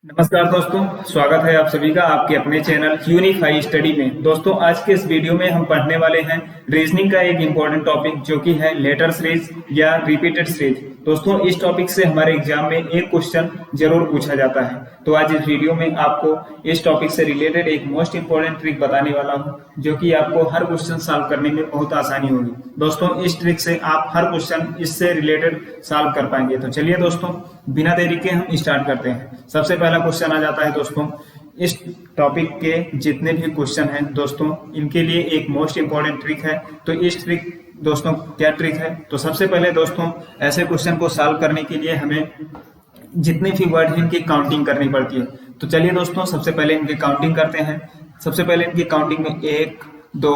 नमस्कार दोस्तों, स्वागत है आप सभी का आपके अपने चैनल यूनिफाई स्टडी में। दोस्तों आज के इस वीडियो में हम पढ़ने वाले हैं रीजनिंग का एक इम्पोर्टेंट टॉपिक जो कि है लेटर सीरीज या रिपीटेड सीरीज। दोस्तों इस टॉपिक से हमारे एग्जाम में एक क्वेश्चन जरूर पूछा जाता है, तो आज इस वीडियो में आपको इस टॉपिक से रिलेटेड एक मोस्ट इंपोर्टेंट ट्रिक बताने वाला हूँ जो कि आपको हर क्वेश्चन सॉल्व करने में बहुत आसानी होगी। दोस्तों इस ट्रिक से आप हर क्वेश्चन इससे रिलेटेड सॉल्व कर पाएंगे। तो चलिए दोस्तों बिना देरी के हम स्टार्ट करते हैं। सबसे पहला क्वेश्चन आ जाता है दोस्तों, इस टॉपिक के जितने भी क्वेश्चन हैं दोस्तों इनके लिए एक मोस्ट इंपोर्टेंट ट्रिक है। तो इस ट्रिक दोस्तों क्या ट्रिक है, तो सबसे पहले दोस्तों ऐसे क्वेश्चन को सॉल्व करने के लिए हमें जितने भी वर्ड हैं इनकी काउंटिंग करनी पड़ती है। तो चलिए दोस्तों सबसे पहले इनकी काउंटिंग करते हैं। सबसे पहले इनकी काउंटिंग में 1 2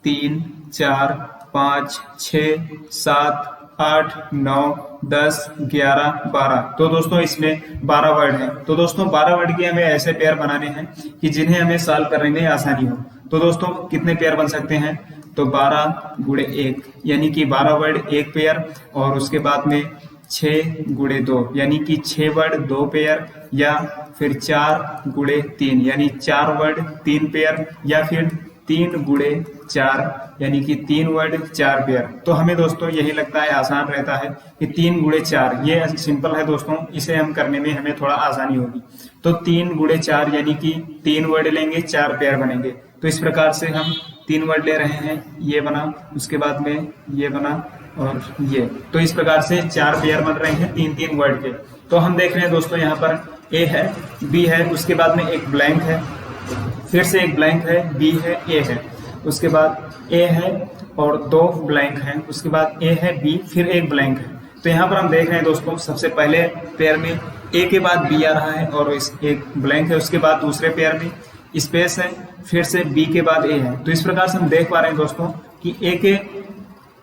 3 4 5 6 7 8 9 10 11 12। तो दोस्तों इसमें 12 वर्ड हैं। तो दोस्तों 12 वर्ड के हमें ऐसे पेयर बनाने हैं कि जिन्हें हमें सॉल्व करने में आसानी हो। तो दोस्तों कितने पेयर बन सकते हैं, तो 12 गुणे 1 यानी कि 12 वर्ड एक पेयर, और उसके बाद में 6 गुणे 2 यानी कि 6 वर्ड 2 पेयर, या फिर 4 गुणे 3 यानी 4 वर्ड 3 पेयर, या फिर 3 गुणे 4 यानी कि 3 वर्ड 4 पेयर। तो हमें दोस्तों यही लगता है आसान रहता है कि 3 गुणे 4 ये सिंपल है दोस्तों, इसे हम करने में हमें थोड़ा आसानी होगी। तो 3 गुणे 4 यानी कि 3 वर्ड लेंगे 4 पेयर बनेंगे। तो इस प्रकार से हम 3 वर्ड ले रहे हैं, ये बना, उसके बाद में ये बना और ये। तो इस प्रकार से 4 पेयर बन रहे हैं 3-3 वर्ड के। तो हम देख रहे हैं दोस्तों यहाँ पर ए है, बी है, उसके बाद में एक ब्लैंक है, फिर से एक ब्लैंक है, बी है, ए है, उसके बाद ए है और 2 ब्लैंक हैं, उसके बाद ए है, बी, फिर एक ब्लैंक है। तो यहाँ पर हम देख रहे हैं दोस्तों सबसे पहले पेयर में ए के बाद बी आ रहा है और एक ब्लैंक है, उसके बाद दूसरे पेयर में स्पेस है, फिर से बी के बाद ए है। तो इस प्रकार से हम देख पा रहे हैं दोस्तों कि ए के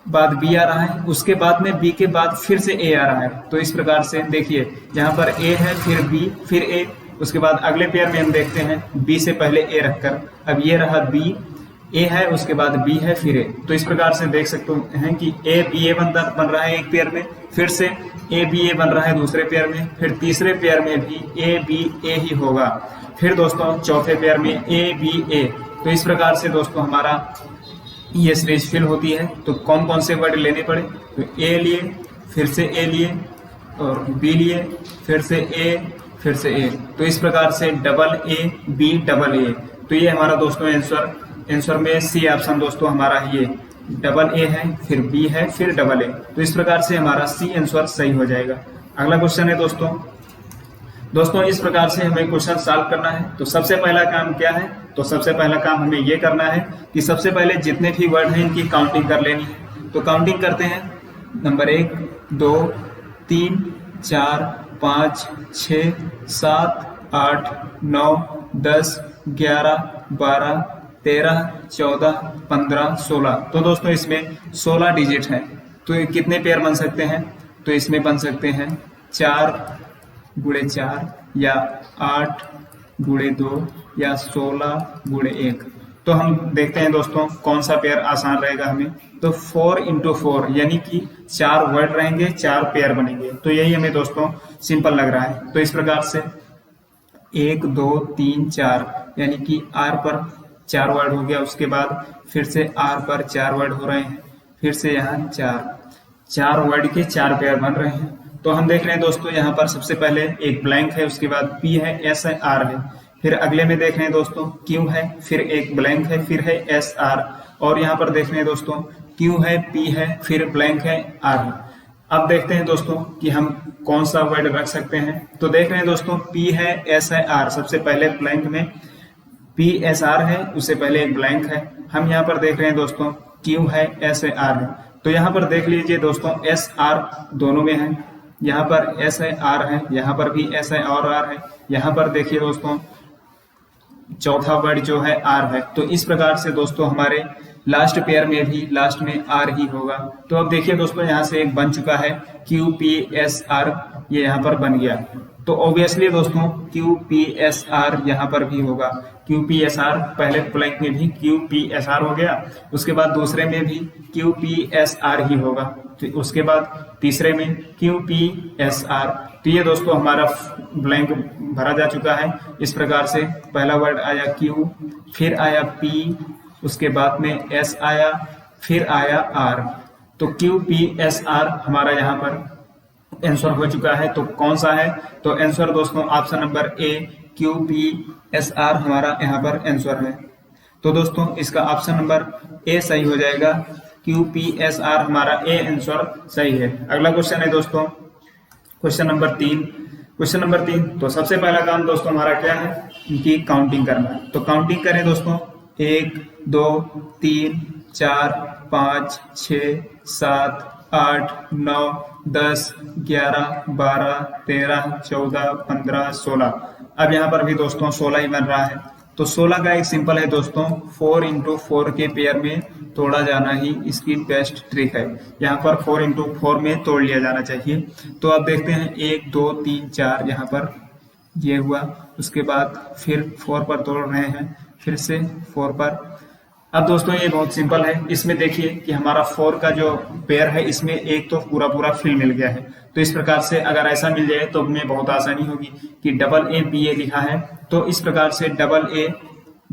बाद बी आ रहा है, उसके बाद में बी के बाद फिर से ए आ रहा है। तो इस प्रकार से देखिए यहाँ पर ए है, फिर बी, फिर ए, उसके बाद अगले पेयर में हम देखते हैं बी से पहले ए रखकर, अब ये रहा बी, ए है, उसके बाद बी है, फिर ए। तो इस प्रकार से देख सकते हैं कि ए बी ए बन रहा है एक पेयर में, फिर से ए बी ए बन रहा है दूसरे पेयर में, फिर तीसरे पेयर में भी ए बी ए ही होगा, फिर दोस्तों चौथे पेयर में ए बी ए। तो इस प्रकार से दोस्तों हमारा ये सीरीज फिल होती है। तो कौन कौन से वर्ड लेने पड़े, तो ए लिए, फिर से ए लिए और बी लिए, फिर से ए, फिर से ए। तो इस प्रकार से double A B double A. तो ये हमारा दोस्तों आंसर में सी ऑप्शन दोस्तों हमारा ये डबल ए है, फिर बी है, फिर डबल ए। तो इस प्रकार से हमारा सी आंसर सही हो जाएगा। अगला क्वेश्चन है दोस्तों इस प्रकार से हमें क्वेश्चन सॉल्व करना है। तो सबसे पहला काम क्या है, तो सबसे पहला काम हमें ये करना है कि सबसे पहले जितने भी वर्ड हैं इनकी काउंटिंग कर लेनी है। तो काउंटिंग करते हैं, नंबर 1 2 3 4 5 6 7 8 9 10 11 12 13 14 15 16। तो दोस्तों इसमें 16 डिजिट हैं। तो ये कितने पेयर बन सकते हैं, तो इसमें बन सकते हैं 4 गुणे 4 या 8 गुणे 2 या 16 गुणे 1। तो हम देखते हैं दोस्तों कौन सा पेयर आसान रहेगा हमें। तो 4 × 4 यानी कि 4 वर्ड रहेंगे 4 पेयर बनेंगे। तो यही हमें दोस्तों सिंपल लग रहा है। तो इस प्रकार से 1 2 3 4 यानी कि आर पर 4 वर्ड हो गया, उसके बाद फिर से आर पर 4 वर्ड हो रहे हैं, फिर से यहाँ 4 वर्ड के 4 पेयर बन रहे हैं। तो हम देख रहे हैं दोस्तों यहाँ पर सबसे पहले एक ब्लैंक है, उसके बाद पी है, एस है, आर है, फिर अगले में देख रहे हैं दोस्तों क्यू है, फिर एक ब्लैंक है, फिर है एस आर, और यहाँ पर देख रहे हैं दोस्तों क्यू है, पी है, फिर ब्लैंक है, आर है। अब देखते हैं दोस्तों कि हम कौन सा वर्ड रख सकते हैं। तो देख रहे हैं दोस्तों पी है, एस है, आर, सबसे पहले ब्लैंक में पी एस आर है, उससे पहले एक ब्लैंक है। हम यहाँ पर देख रहे हैं दोस्तों क्यू है, एस है, आर है। तो यहाँ पर देख लीजिए दोस्तों एस आर दोनों में है, यहाँ पर एस है, आर है, यहाँ पर भी एस है और आर है, यहाँ पर देखिए दोस्तों चौथा वर्ड जो है आर है। तो इस प्रकार से दोस्तों हमारे लास्ट पेयर में भी लास्ट में आर ही होगा। तो अब देखिए दोस्तों यहाँ से एक बन चुका है क्यू पी एस आर, ये यहाँ पर बन गया। तो ऑब्वियसली दोस्तों QPSR यहाँ पर भी होगा। QPSR पहले ब्लैंक में भी QPSR हो गया, उसके बाद दूसरे में भी QPSR ही होगा, तो उसके बाद तीसरे में QPSR। तो ये दोस्तों हमारा ब्लैंक भरा जा चुका है। इस प्रकार से पहला वर्ड आया Q, फिर आया P, उसके बाद में S आया, फिर आया R। तो QPSR हमारा यहाँ पर आंसर हो चुका है। तो कौन सा है? तो आंसर दोस्तों ऑप्शन नंबर ए QPSR हमारा यहाँ पर आंसर है। तो दोस्तों इसका ऑप्शन नंबर ए सही हो जाएगा। QPSR हमारा ए आंसर सही है। अगला क्वेश्चन है दोस्तों क्वेश्चन नंबर 3। क्वेश्चन नंबर 3, तो सबसे पहला काम दोस्तों हमारा क्या है? इनकी काउंटिंग करना है। तो काउंटिंग करें दोस्तों, 1 2 3 4 5 6 7 8 9 10 11 12 13 14 15 16। अब यहाँ पर भी दोस्तों 16 ही बन रहा है। तो 16 का एक सिंपल है दोस्तों, 4 इंटू 4 के पेयर में तोड़ा जाना ही इसकी बेस्ट ट्रिक है। यहाँ पर 4 इंटू 4 में तोड़ लिया जाना चाहिए। तो अब देखते हैं 1 2 3 4 यहाँ पर ये हुआ, उसके बाद फिर 4 पर तोड़ रहे हैं, फिर से 4 पर। अब दोस्तों ये बहुत सिंपल है। इसमें देखिए कि हमारा 4 का जो पेयर है इसमें एक तो पूरा पूरा फिल मिल गया है। तो इस प्रकार से अगर ऐसा मिल जाए तो हमें बहुत आसानी होगी कि डबल ए बी ए लिखा है, तो इस प्रकार से डबल ए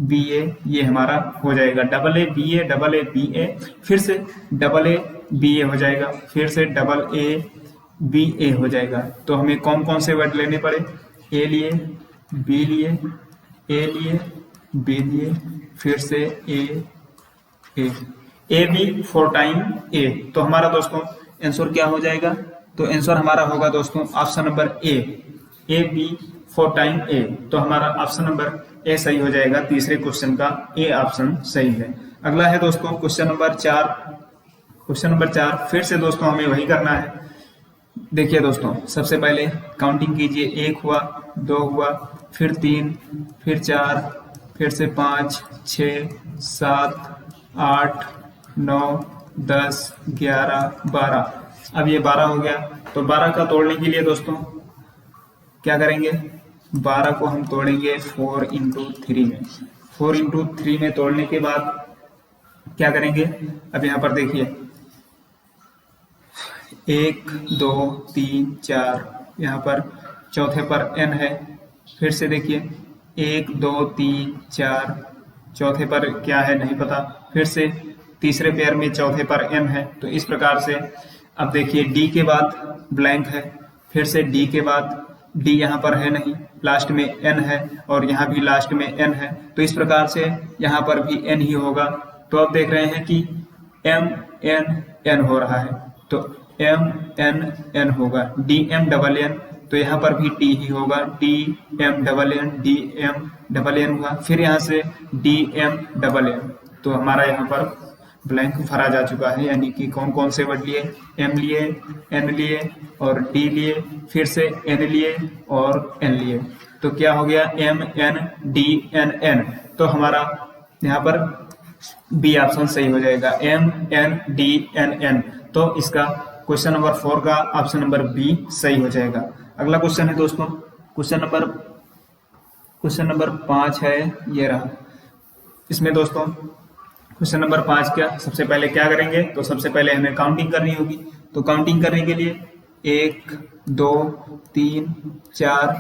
बी ए ये हमारा हो जाएगा। डबल ए बी ए, फिर से डबल ए बी ए हो जाएगा, फिर से डबल ए बी ए हो जाएगा। तो हमें कौन कौन से वर्ड लेने पड़े? ए लिए, बी लिए, ए लिए, बी लिए, फिर से ए बी 4 टाइम ए। तो हमारा दोस्तों आंसर क्या हो जाएगा? तो आंसर हमारा होगा दोस्तों option number A B 4 time A. तो हमारा ऑप्शन नंबर ए सही हो जाएगा। तीसरे क्वेश्चन का ए ऑप्शन सही है। अगला है दोस्तों क्वेश्चन नंबर 4। क्वेश्चन नंबर 4 फिर से दोस्तों हमें वही करना है। देखिए दोस्तों सबसे पहले काउंटिंग कीजिए, 1 हुआ, 2 हुआ, फिर 3, फिर 4, फिर से 5 6 7 8 9 10 11 12। अब ये 12 हो गया। तो 12 का तोड़ने के लिए दोस्तों क्या करेंगे? 12 को हम तोड़ेंगे 4 इंटू 3 में। 4 इंटू 3 में तोड़ने के बाद क्या करेंगे? अब यहाँ पर देखिए 1 2 3 4, यहाँ पर चौथे पर n है। फिर से देखिए 1 2 3 4, चौथे पर क्या है नहीं पता। फिर से तीसरे पेयर में चौथे पर n है। तो इस प्रकार से अब देखिए d के बाद ब्लैंक है, फिर से d के बाद d यहाँ पर है नहीं, लास्ट में n है, और यहाँ भी लास्ट में n है। तो इस प्रकार से यहाँ पर भी n ही होगा। तो अब देख रहे हैं कि m n n हो रहा है, तो m n n होगा, d m डबल n। तो यहाँ पर भी d ही होगा, d m double n, d m double n हुआ, फिर यहाँ से d m डबल n। तो हमारा यहाँ पर ब्लैंक भरा जा चुका है। यानी कि कौन कौन से वर्ड लिए? m लिए, n लिए और d लिए, फिर से n लिए और n लिए। तो क्या हो गया? m n d n n। तो हमारा यहाँ पर बी ऑप्शन सही हो जाएगा, m n d n n। तो इसका क्वेश्चन नंबर 4 का ऑप्शन नंबर बी सही हो जाएगा। अगला क्वेश्चन है दोस्तों क्वेश्चन नंबर 5 है, ये रहा। इसमें दोस्तों क्वेश्चन नंबर 5 क्या सबसे पहले क्या करेंगे? तो सबसे पहले हमें काउंटिंग करनी होगी। तो काउंटिंग करने के लिए 1 2 3 4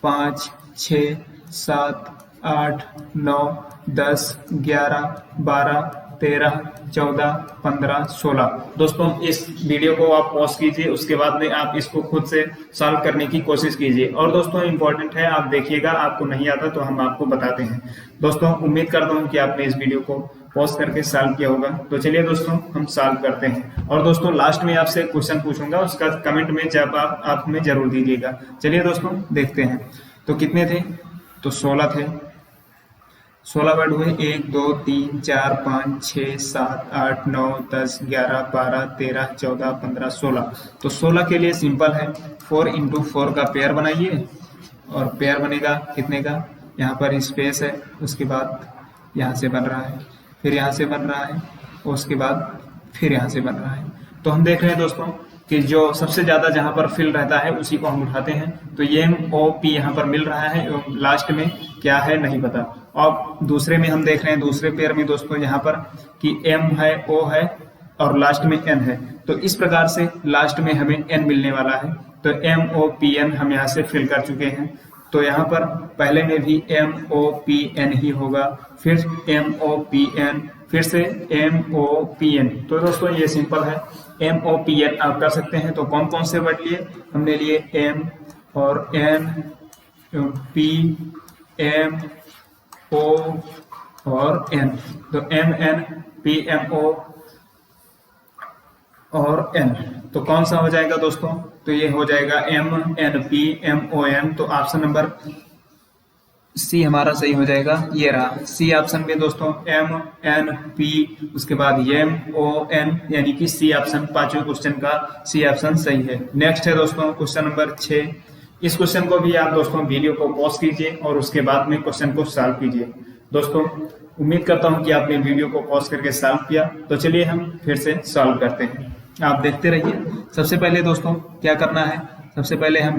5 6 7 8 9 10 11 12 13 14 15 16। दोस्तों इस वीडियो को आप पॉज कीजिए, उसके बाद में आप इसको खुद से सॉल्व करने की कोशिश कीजिए। और दोस्तों इम्पोर्टेंट है, आप देखिएगा, आपको नहीं आता तो हम आपको बताते हैं। दोस्तों उम्मीद करता हूँ कि आपने इस वीडियो को पॉज करके सॉल्व किया होगा। तो चलिए दोस्तों हम सॉल्व करते हैं। और दोस्तों लास्ट में आपसे क्वेश्चन पूछूंगा, उसका कमेंट में जब आप हमें जरूर दीजिएगा। चलिए दोस्तों देखते हैं। तो कितने थे? तो 16 थे। 16 वर्ड हुए, 1 2 3 4 5 6 7 8 9 10 11 12 13 14 15 16। तो 16 के लिए सिंपल है, 4 इंटू 4 का पेयर बनाइए। और पेयर बनेगा कितने का? यहाँ पर स्पेस है, उसके बाद यहाँ से बन रहा है, फिर यहाँ से बन रहा है, और उसके बाद फिर यहाँ से बन रहा है। तो हम देख रहे हैं दोस्तों कि जो सबसे ज्यादा जहां पर फिल रहता है उसी को हम उठाते हैं। तो MOP यहाँ पर मिल रहा है एवं लास्ट में क्या है नहीं पता। और दूसरे में हम देख रहे हैं, दूसरे पेयर में दोस्तों यहाँ पर कि M है, O है और लास्ट में N है। तो इस प्रकार से लास्ट में हमें N मिलने वाला है। तो MOPN हम यहाँ से फिल कर चुके हैं। तो यहाँ पर पहले में भी MOPN ही होगा, फिर MOPN, फिर से MOPN। तो दोस्तों ये सिंपल है, MOPN आप कर सकते हैं। तो कौन कौन से वर्ड लिए हमने लिए, M और N, P, M, O और N। तो MN, PMO और N। तो कौन सा हो जाएगा दोस्तों, तो ये हो जाएगा MNPMON। तो ऑप्शन नंबर सी हमारा सही हो जाएगा, ये रहा सी ऑप्शन में दोस्तों, MNP उसके बाद MON, यानी कि सी ऑप्शन, पांचवें क्वेश्चन का सी ऑप्शन सही है। नेक्स्ट है दोस्तों क्वेश्चन नंबर 6। इस क्वेश्चन को भी आप दोस्तों वीडियो को पॉज कीजिए और उसके बाद में क्वेश्चन को सॉल्व कीजिए। दोस्तों उम्मीद करता हूं कि आपने वीडियो को पॉज करके सॉल्व किया। तो चलिए हम फिर से सॉल्व करते हैं, आप देखते रहिए। सबसे पहले दोस्तों क्या करना है, सबसे पहले हम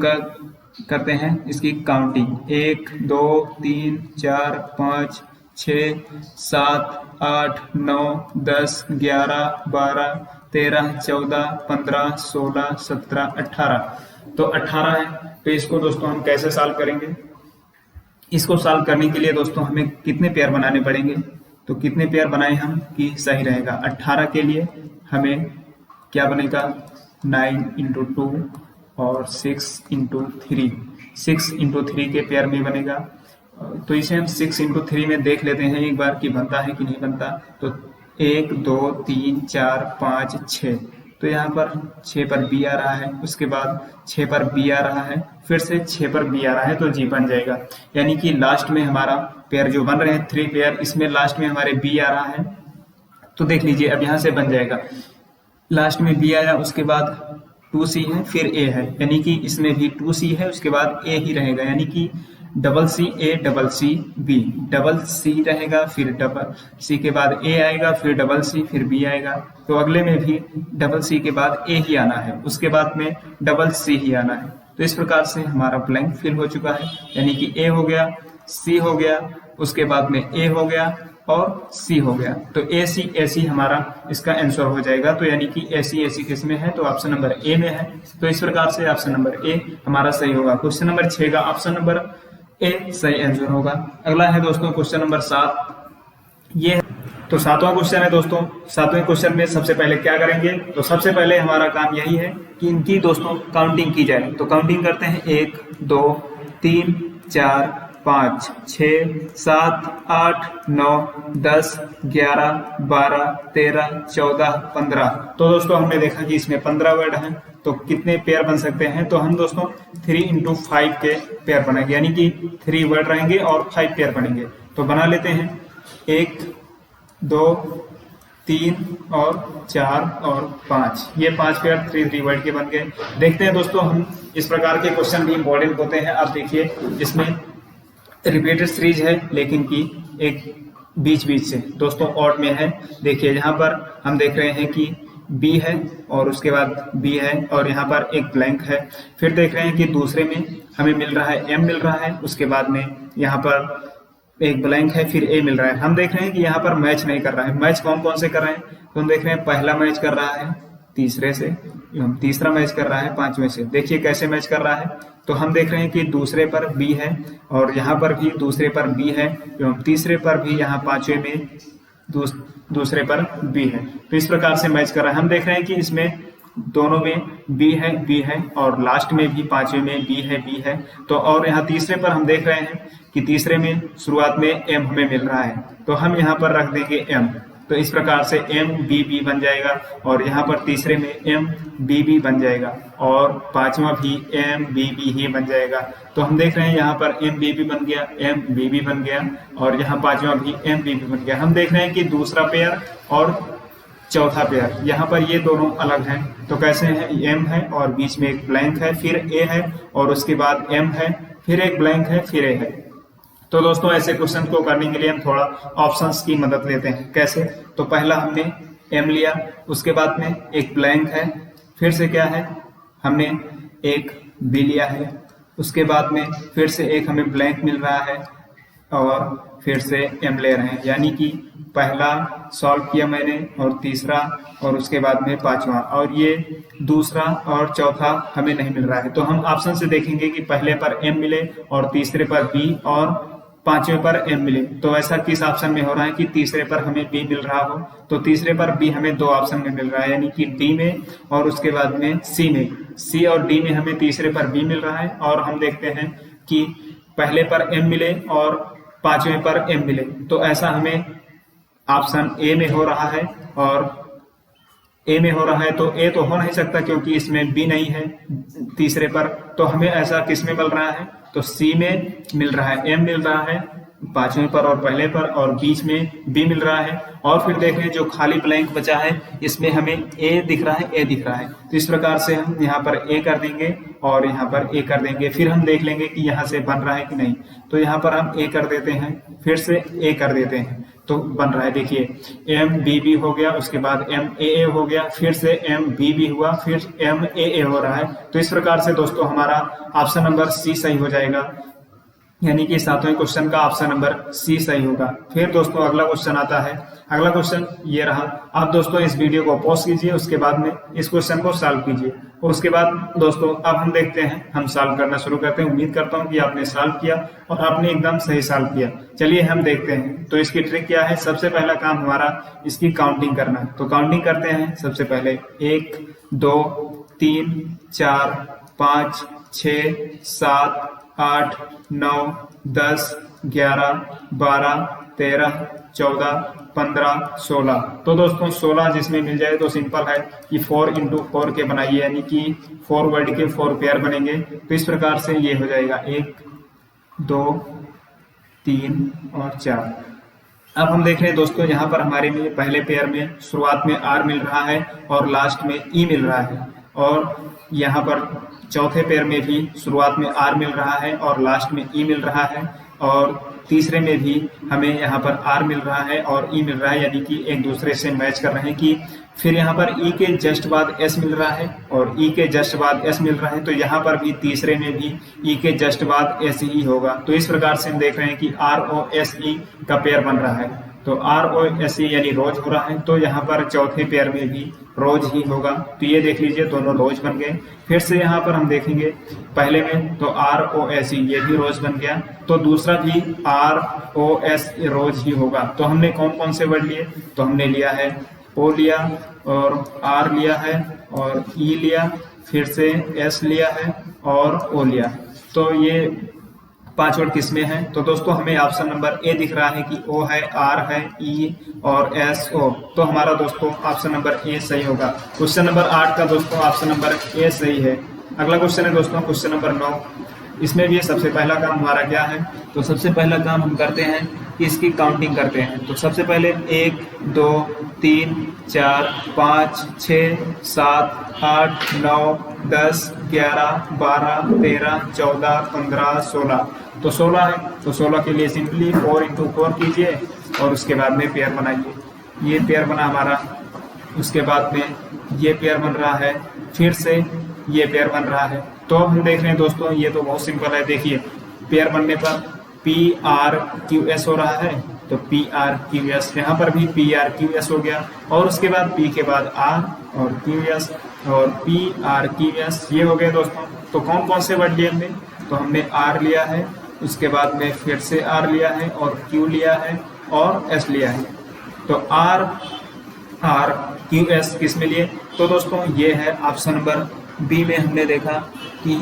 करते हैं इसकी काउंटिंग। 1 2 3 4 5 6 7 8 9 10 11 12 13 14 15 16 17 18। तो 18 है। तो इसको दोस्तों हम कैसे सॉल्व करेंगे, इसको सॉल्व करने के लिए दोस्तों हमें कितने पेयर बनाने पड़ेंगे, तो कितने पेयर बनाए हम कि सही रहेगा। 18 के लिए हमें क्या बनेगा, 9 × 2 और 6 × 3, 6 × 3 के पेयर में बनेगा। तो इसे हम 6 × 3 में देख लेते हैं एक बार कि बनता है कि नहीं बनता। तो 1 2 3 4 5 6, तो यहाँ पर 6 पर B आ रहा है, उसके बाद 6 पर B आ रहा है, फिर से 6 पर B आ रहा है, तो G बन जाएगा। यानी कि लास्ट में हमारा पेयर जो बन रहे हैं 3 पेयर, इसमें लास्ट में हमारे B आ रहा है। तो देख लीजिए अब यहाँ से बन जाएगा, लास्ट में B आया, उसके बाद 2C है, फिर A है, यानी कि इसमें भी 2C है, उसके बाद A ही रहेगा, यानी कि CC C रहेगा, फिर C के बाद A आएगा, फिर C, फिर B आएगा। तो अगले में भी C के बाद A ही आना है, उसके बाद में C ही आना है। तो इस प्रकार से हमारा ब्लैंक फिल हो चुका है, यानी कि A हो गया, C हो गया, उसके बाद में A हो गया और C हो गया। तो AC हमारा इसका आंसर हो जाएगा। तो यानी कि AC किस में है, तो ऑप्शन नंबर A में है। तो इस प्रकार से ऑप्शन नंबर A हमारा सही होगा। क्वेश्चन नंबर 6 का ऑप्शन नंबर A सही आंसर होगा। अगला है दोस्तों क्वेश्चन नंबर 7। ये तो 7वां क्वेश्चन है दोस्तों। 7वें क्वेश्चन में सबसे पहले क्या करेंगे, तो सबसे पहले हमारा काम यही है कि इनकी दोस्तों काउंटिंग की जाए। तो काउंटिंग करते हैं, 1 2 3 4 5 6 7 8 9 10 11 12 13 14 15। तो दोस्तों हमने देखा कि इसमें 15 वर्ड हैं, तो कितने पेयर बन सकते हैं, तो हम दोस्तों 3 × 5 के पेयर बनाएंगे, यानी कि 3 वर्ड रहेंगे और 5 पेयर बनेंगे। तो बना लेते हैं, 1 2 3 और 4 और 5, ये 5 पेयर 3 वर्ड के बन गए। देखते हैं दोस्तों हम, इस प्रकार के क्वेश्चन भी इंपॉर्टेंट होते हैं। आप देखिए इसमें रिपीटेड सीरीज है, लेकिन कि एक बीच से दोस्तों ऑड में है। देखिए यहाँ पर हम देख रहे हैं कि B है और उसके बाद B है और यहाँ पर एक ब्लैंक है। फिर देख रहे हैं कि दूसरे में हमें मिल रहा है M मिल रहा है, उसके बाद में यहाँ पर एक ब्लैंक है, फिर A मिल रहा है। हम देख रहे हैं कि यहाँ पर मैच नहीं कर रहा है। मैच कौन कौन से कर रहे हैं, तो हम देख रहे हैं पहला मैच कर रहा है तीसरे से, तीसरा मैच कर रहा है 5वें से। देखिए कैसे मैच कर रहा है, तो हम देख रहे हैं कि दूसरे पर B है और यहाँ पर भी दूसरे पर B है एवं तीसरे पर भी यहाँ 5वें में दूसरे पर B है। तो इस प्रकार से मैच कर रहा है। हम देख रहे हैं कि इसमें दोनों में B है और लास्ट में भी 5वें में B है। तो और यहाँ तीसरे पर हम देख रहे हैं कि तीसरे में शुरुआत में M हमें मिल रहा है, तो हम यहाँ पर रख देंगे M। तो इस प्रकार से MBB बन जाएगा और यहाँ पर तीसरे में MBB बन जाएगा और 5वां भी MBB ही बन जाएगा। तो हम देख रहे हैं यहाँ पर MBB बन गया, MBB बन गया और यहाँ 5वां भी MBB बन गया। हम देख रहे हैं कि दूसरा पेयर और चौथा पेयर यहाँ पर ये दोनों अलग हैं। तो कैसे हैं, M है और बीच में एक ब्लैंक है, फिर A है और उसके बाद M है, फिर एक ब्लैंक है, फिर A है। तो दोस्तों ऐसे क्वेश्चन को करने के लिए हम थोड़ा ऑप्शंस की मदद लेते हैं। कैसे, तो पहला हमने M लिया, उसके बाद में एक ब्लैंक है, फिर से क्या है, हमने एक बी लिया है, उसके बाद में फिर से एक हमें ब्लैंक मिल रहा है और फिर से एम ले रहे हैं, यानी कि पहला सॉल्व किया मैंने और तीसरा और उसके बाद में पांचवा, और ये दूसरा और चौथा हमें नहीं मिल रहा है। तो हम ऑप्शन से देखेंगे कि पहले पर एम मिले और तीसरे पर बी और पांचवें पर एम मिले। तो ऐसा किस ऑप्शन में हो रहा है कि तीसरे पर हमें बी मिल रहा हो, तो तीसरे पर बी हमें दो ऑप्शन में मिल रहा है, यानी कि डी में और उसके बाद में सी में। सी और डी में हमें तीसरे पर बी मिल रहा है और हम देखते हैं कि पहले पर एम मिले और पांचवें पर एम मिले। तो ऐसा हमें ऑप्शन ए में हो रहा है, और ए में हो रहा है तो ए तो हो नहीं सकता क्योंकि इसमें बी नहीं है तीसरे पर। तो हमें ऐसा किस में मिल रहा है, तो सी में मिल रहा है, एम मिल रहा है पांचवें पर और पहले पर, और बीच में बी मिल रहा है। और फिर देखें जो खाली ब्लैंक बचा है इसमें हमें ए दिख रहा है, ए दिख रहा है। तो इस प्रकार से हम यहाँ पर ए कर देंगे और यहाँ पर ए कर देंगे, फिर हम देख लेंगे कि यहाँ से बन रहा है कि नहीं। तो यहाँ पर हम ए कर देते हैं, फिर से ए कर देते हैं, तो बन रहा है। देखिए एम बी बी हो गया, उसके बाद एम ए हो गया, फिर से एम बी बी हुआ, फिर एम ए हो रहा है। तो इस प्रकार से दोस्तों हमारा ऑप्शन नंबर सी सही हो जाएगा, यानी कि सातवें क्वेश्चन का ऑप्शन नंबर सी सही होगा। फिर दोस्तों अगला क्वेश्चन आता है, अगला क्वेश्चन ये रहा। आप दोस्तों इस वीडियो को पॉज कीजिए, उसके बाद में इस क्वेश्चन को सॉल्व कीजिए, और उसके बाद दोस्तों अब हम देखते हैं, हम सॉल्व करना शुरू करते हैं। उम्मीद करता हूं कि आपने सॉल्व किया और आपने एकदम सही सॉल्व किया। चलिए हम देखते हैं। तो इसकी ट्रिक क्या है, सबसे पहला काम हमारा इसकी काउंटिंग करना है। तो काउंटिंग करते हैं। सबसे पहले 1 2 3 4 5 6 7 8 9 10 11 12 13 14 15 16। तो दोस्तों 16 जिसमें मिल जाए तो सिंपल है कि 4 × 4 के बनाइए, यानी कि 4 वर्ड के 4 पेयर बनेंगे। तो इस प्रकार से ये हो जाएगा 1 2 3 और 4। अब हम देख रहे हैं दोस्तों यहाँ पर हमारे में पहले पेयर में शुरुआत में आर मिल रहा है और लास्ट में ई मिल रहा है, और यहाँ पर चौथे पेयर में भी शुरुआत में आर मिल रहा है और लास्ट में ई मिल रहा है, और तीसरे में भी हमें यहाँ पर आर मिल रहा है और ई मिल रहा है, यानी कि एक दूसरे से मैच कर रहे हैं। कि फिर यहाँ पर ई के जस्ट बाद एस मिल रहा है और ई के जस्ट बाद एस मिल रहा है, तो यहाँ पर भी तीसरे में भी ई के जस्ट बाद एस ही होगा। तो इस प्रकार से हम देख रहे हैं कि आर ओ एस ई का पेयर बन रहा है। तो आर ओ एस ई यानी रोज हो रहा है, तो यहाँ पर चौथे पेयर में भी रोज ही होगा। तो ये देख लीजिए दोनों रोज बन गए। फिर से यहाँ पर हम देखेंगे पहले में तो आर ओ एस ई ये भी रोज बन गया, तो दूसरा भी आर ओ एस रोज ही होगा। तो हमने कौन कौन से वर्ड लिए, तो हमने लिया है ओ लिया और आर लिया है और ई लिया, फिर से एस लिया है और ओ लिया। तो ये 5 वर्ड किसमें है, तो दोस्तों हमें ऑप्शन नंबर ए दिख रहा है कि ओ है, आर है, ई और एस ओ। तो हमारा दोस्तों ऑप्शन नंबर ए सही होगा। क्वेश्चन नंबर 8 का दोस्तों ऑप्शन नंबर ए सही है। अगला क्वेश्चन है दोस्तों क्वेश्चन नंबर 9। इसमें भी सबसे पहला काम हमारा क्या है, तो सबसे पहला काम हम करते हैं कि इसकी काउंटिंग करते हैं। तो सबसे पहले 1 2 3 4 5 6 7 8 9 10 11 12 13 14 15 16। तो 16 है, तो 16 के लिए सिंपली 4 × 4 कीजिए और उसके बाद में पेयर बनाइए। ये पेयर बना हमारा, उसके बाद में ये पेयर बन रहा है, फिर से ये पेयर बन रहा है। तो अब हम देख रहे हैं दोस्तों ये तो बहुत सिंपल है। देखिए पेयर बनने पर पी आर क्यू एस हो रहा है, तो पी आर क्यू एस, यहाँ पर भी पी आर क्यू एस हो गया, और उसके बाद पी के बाद आर और क्यू एस और पी आर क्यू एस, ये हो गए दोस्तों। तो कौन कौन से वर्ड लिए हमने, तो हमने आर लिया है, उसके बाद में फिर से आर लिया है और क्यू लिया है और एस लिया है। तो आर आर क्यू एस किस में लिए, तो दोस्तों ये है ऑप्शन नंबर बी में हमने देखा कि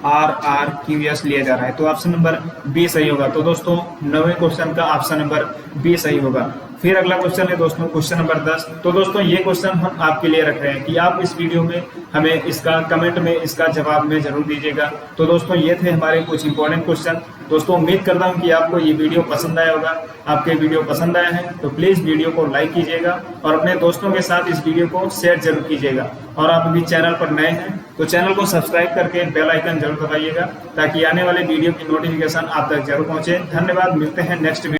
आर आर क्यू एस लिया जा रहा है, तो ऑप्शन नंबर बी सही होगा। तो दोस्तों 9वें क्वेश्चन का ऑप्शन नंबर बी सही होगा। फिर अगला क्वेश्चन है दोस्तों क्वेश्चन नंबर 10। तो दोस्तों ये क्वेश्चन हम आपके लिए रख रहे हैं कि आप इस वीडियो में हमें इसका कमेंट में इसका जवाब में जरूर दीजिएगा। तो दोस्तों ये थे हमारे कुछ इंपॉर्टेंट क्वेश्चन। दोस्तों उम्मीद करता हूँ कि आपको ये वीडियो पसंद आया होगा। आपके वीडियो पसंद आया है तो प्लीज वीडियो को लाइक कीजिएगा और अपने दोस्तों के साथ इस वीडियो को शेयर जरूर कीजिएगा। और आप अभी चैनल पर नए हैं तो चैनल को सब्सक्राइब करके बेल आइकन जरूर दबाइएगा ताकि आने वाले वीडियो की नोटिफिकेशन आप तक जरूर पहुंचे। धन्यवाद, मिलते हैं नेक्स्ट वीडियो।